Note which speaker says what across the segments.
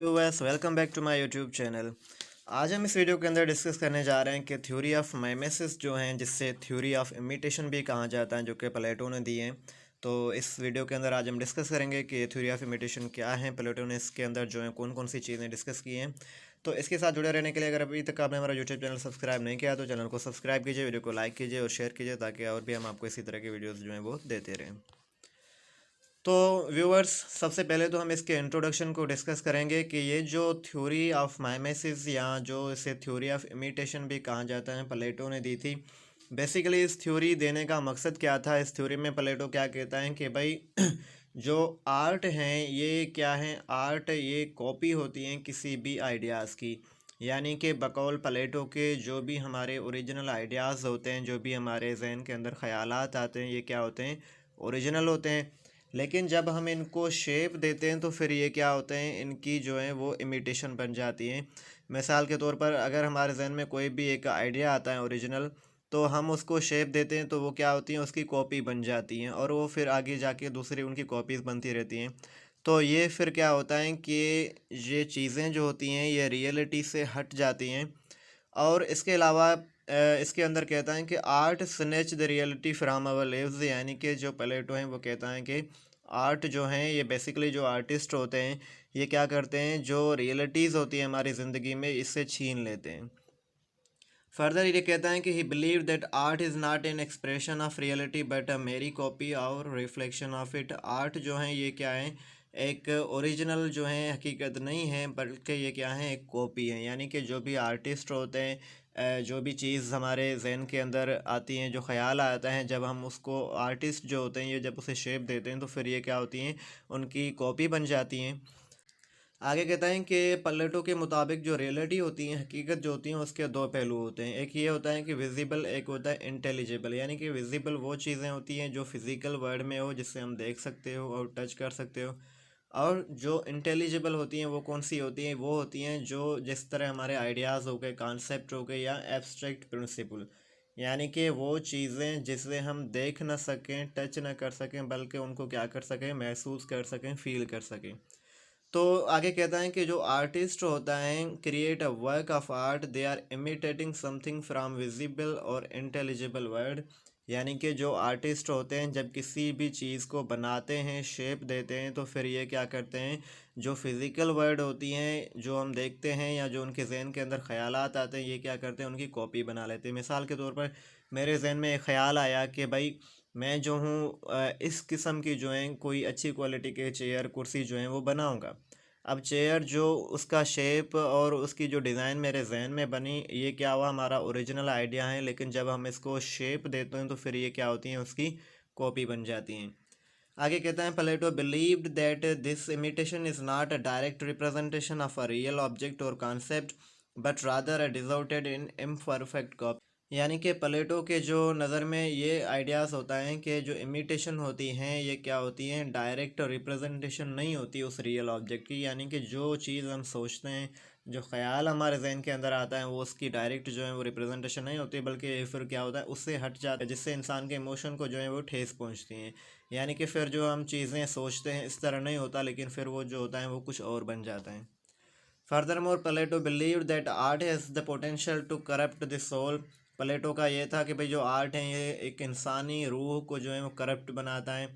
Speaker 1: Viewers welcome back to my YouTube channel. आज हम इस वीडियो के अंदर डिस्कस करने जा रहे हैं कि थ्योरी ऑफ माइमेसिस जो हैं, जिससे थ्योरी ऑफ इमिटेशन भी कहा जाता है, जो कि प्लेटो ने दिए हैं। तो इस वीडियो के अंदर आज हम डिस्कस करेंगे कि थ्योरी ऑफ इमिटेशन क्या है। प्लेटो ने इसके अंदर जो है कौन कौन सी चीज़ें डिस्कस की हैं। तो इसके साथ जुड़े रहने के लिए अगर अभी तक आपने हमारा यूट्यूब चैनल सब्सक्राइब नहीं किया तो चैनल को सब्सक्राइब कीजिए, वीडियो को लाइक कीजिए और शेयर कीजिए, ताकि और भी हम आपको इसी तरह की वीडियोज़ जो हैं वो देते रहें। तो व्यूअर्स, सबसे पहले तो हम इसके इंट्रोडक्शन को डिस्कस करेंगे कि ये जो थ्योरी ऑफ माइमेसिस या जो इसे थ्योरी ऑफ इमिटेशन भी कहा जाता है, प्लेटो ने दी थी। बेसिकली इस थ्योरी देने का मकसद क्या था। इस थ्योरी में प्लेटो क्या कहता है कि भाई जो आर्ट हैं ये क्या है, आर्ट ये कॉपी होती हैं किसी भी आइडियाज़ की। यानी कि बकौल प्लेटो के जो भी हमारे ओरिजिनल आइडियाज़ होते हैं, जो भी हमारे जहन के अंदर ख्यालात आते हैं, ये क्या होते हैं, ओरिजिनल होते हैं। लेकिन जब हम इनको शेप देते हैं तो फिर ये क्या होते हैं, इनकी जो है वो इमिटेशन बन जाती हैं। मिसाल के तौर पर अगर हमारे जहन में कोई भी एक आइडिया आता है ओरिजिनल, तो हम उसको शेप देते हैं तो वो क्या होती हैं, उसकी कॉपी बन जाती हैं, और वो फिर आगे जाके दूसरी उनकी कॉपीज़ बनती रहती हैं। तो ये फिर क्या होता है कि ये चीज़ें जो होती हैं ये रियलिटी से हट जाती हैं। और इसके अलावा इसके अंदर कहता है कि art snatch the reality from our lives. यानी कि जो प्लेटो हैं वो कहता है कि आर्ट जो हैं ये बेसिकली जो आर्टिस्ट होते हैं ये क्या करते हैं, जो रियलिटीज़ होती है हमारी ज़िंदगी में, इससे छीन लेते हैं। फर्दर ये कहता है कि he believe that art is not an expression of reality but a mere copy और रिफ्लेक्शन ऑफ इट। आर्ट जो है ये क्या है, एक ओरिजिनल जो है हकीकत नहीं है, बल्कि ये क्या है, एक कॉपी है। यानी कि जो भी आर्टिस्ट होते हैं, जो भी चीज़ हमारे जहन के अंदर आती हैं, जो ख्याल आता है, जब हम उसको आर्टिस्ट जो होते हैं ये जब उसे शेप देते हैं तो फिर ये क्या होती हैं, उनकी कॉपी बन जाती हैं। आगे कहता है कि प्लेटो के मुताबिक जो रियलिटी होती है, हकीकत जो होती है, उसके दो पहलू होते हैं। एक ये होता है कि विजिबल, एक होता है इंटेलिजिबल। यानी कि विजिबल वो चीज़ें होती हैं जो फिज़िकल वर्ल्ड में हो, जिससे हम देख सकते हो और टच कर सकते हो। और जो इंटेलिजिबल होती हैं वो कौन सी होती हैं, वो होती हैं जो जिस तरह हमारे आइडियाज़ हो गए, कॉन्सेप्ट हो गए, या एब्स्ट्रैक्ट प्रिंसिपल। यानी कि वो चीज़ें जिसे हम देख ना सकें, टच ना कर सकें, बल्कि उनको क्या कर सकें, महसूस कर सकें, फील कर सकें। तो आगे कहता है कि जो आर्टिस्ट होता है create a work of art, they are imitating something from visible और इंटेलिजिबल वर्ड। यानी कि जो आर्टिस्ट होते हैं जब किसी भी चीज़ को बनाते हैं, शेप देते हैं, तो फिर ये क्या करते हैं, जो फिज़िकल वर्ड होती हैं, जो हम देखते हैं या जो उनके जहन के अंदर ख्यालात आते हैं, ये क्या करते हैं, उनकी कॉपी बना लेते हैं। मिसाल के तौर पर मेरे जहन में एक ख्याल आया कि भाई मैं जो हूँ इस किस्म की जो है कोई अच्छी क्वालिटी के चेयर कुर्सी जो हैं वो बनाऊँगा। अब चेयर जो उसका शेप और उसकी जो डिज़ाइन मेरे जहन में बनी, ये क्या हुआ, हमारा ओरिजिनल आइडिया है, लेकिन जब हम इसको शेप देते हैं तो फिर ये क्या होती हैं, उसकी कॉपी बन जाती हैं। आगे कहते हैं Plato believed that this imitation is not a direct representation of a real object और concept but rather a distorted in imperfect copy. यानी कि प्लेटो के जो नज़र में ये आइडियाज़ होता है कि जो इमिटेशन होती हैं ये क्या होती हैं, डायरेक्ट रिप्रेजेंटेशन नहीं होती उस रियल ऑब्जेक्ट की। यानी कि जो चीज़ हम सोचते हैं, जो ख्याल हमारे जहन के अंदर आता है, वो उसकी डायरेक्ट जो है वो रिप्रेजेंटेशन नहीं होती, बल्कि फिर क्या होता है, उससे हट जाता है, जिससे इंसान के इमोशन को जो है वो ठेस पहुँचती हैं। यानी कि फिर जो हम चीज़ें सोचते हैं इस तरह नहीं होता, लेकिन फिर वो जो होता है वो कुछ और बन जाता है। Furthermore Plato believed that art has the potential to corrupt the soul. Plato का ये था कि भाई जो आर्ट है ये एक इंसानी रूह को जो है वो करप्ट बनाता है।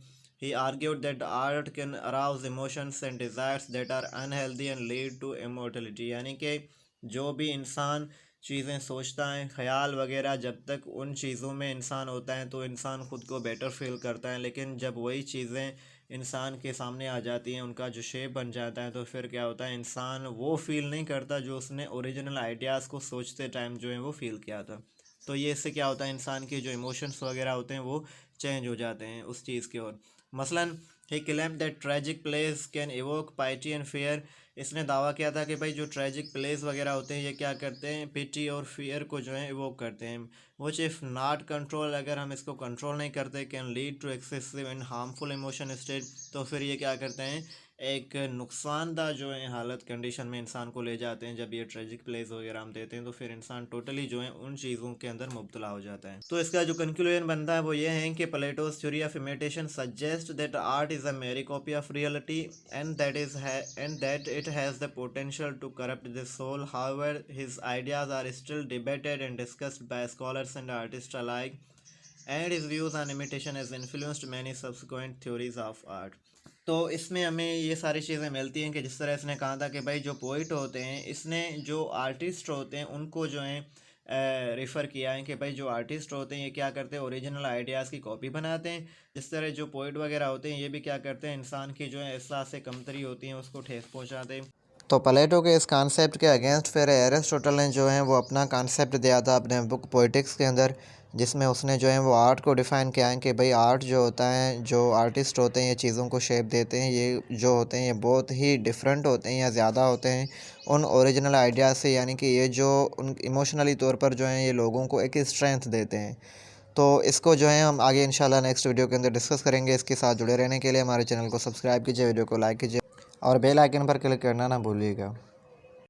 Speaker 1: He argued that art can arouse emotions and desires that are unhealthy and lead to immortality. यानी कि जो भी इंसान चीज़ें सोचता है, ख्याल वगैरह, जब तक उन चीज़ों में इंसान होता है तो इंसान ख़ुद को बेटर फील करता है, लेकिन जब वही चीज़ें इंसान के सामने आ जाती हैं, उनका जो शेप बन जाता है, तो फिर क्या होता है, इंसान वो फील नहीं करता जो उसने ओरिजिनल आइडियाज़ को सोचते टाइम जो है वो फील किया था। तो ये इससे क्या होता है, इंसान के जो इमोशंस वगैरह होते हैं वो चेंज हो जाते हैं उस चीज़ की ओर। मसलन he claimed that tragic plays can evoke pity and fear. इसने दावा किया था कि भाई जो ट्रेजिक प्लेस वगैरह होते हैं ये क्या करते हैं, पिटी और फियर को जो है इवोक करते हैं। विच इफ़ नॉट कंट्रोल, अगर हम इसको कंट्रोल नहीं करते, can lead to excessive and harmful emotion state. तो फिर ये क्या करते हैं, एक नुकसानदा जो है हालत कंडीशन में इंसान को ले जाते हैं। जब ये ट्रेजिक प्लेस वगैरह हम देते हैं तो फिर इंसान टोटली जो है उन चीज़ों के अंदर मुब्तला हो जाता है। तो इसका जो कंक्लूजन बनता है वो ये है कि Plato's theory of imitation suggest that art is a mere copy of reality and that it has the potential to corrupt the soul. However his ideas are still debated and discussed by scholars and artist alike, and his views on imitation has influenced many subsequent theories of art। तो इसमें हमें ये सारी चीज़ें मिलती हैं कि जिस तरह इसने कहा था कि भाई जो पोइट होते हैं, इसने जो आर्टिस्ट होते हैं उनको जो है रेफ़र किया है कि भाई जो आर्टिस्ट होते हैं ये क्या करते हैं, ओरिजिनल आइडियाज़ की कॉपी बनाते हैं। जिस तरह जो पोइट वगैरह होते हैं ये भी क्या करते हैं, इंसान की जो है एहसास से कमतरी होती हैं उसको ठेस पहुँचाते हैं। तो प्लेटो के इस कॉन्सेप्ट के अगेंस्ट फिर एरिस्टोटल ने जो है वो अपना कॉन्सेप्ट दिया था अपने बुक पोइटिक्स के अंदर, जिसमें उसने जो है वो आर्ट को डिफ़ाइन किया है कि भाई आर्ट जो होता है, जो आर्टिस्ट होते हैं ये चीज़ों को शेप देते हैं, ये जो होते हैं ये बहुत ही डिफरेंट होते हैं या ज़्यादा होते हैं उन ओरिजिनल आइडियाज़ से, यानी कि ये जो उन इमोशनली तौर पर जो है ये लोगों को एक स्ट्रेंथ देते हैं। तो इसको जो है हम आगे इंशाल्लाह नेक्स्ट वीडियो के अंदर डिस्कस करेंगे। इसके साथ जुड़े रहने के लिए हमारे चैनल को सब्सक्राइब कीजिए, वीडियो को लाइक कीजिए और बेल आइकन पर क्लिक करना ना भूलिएगा।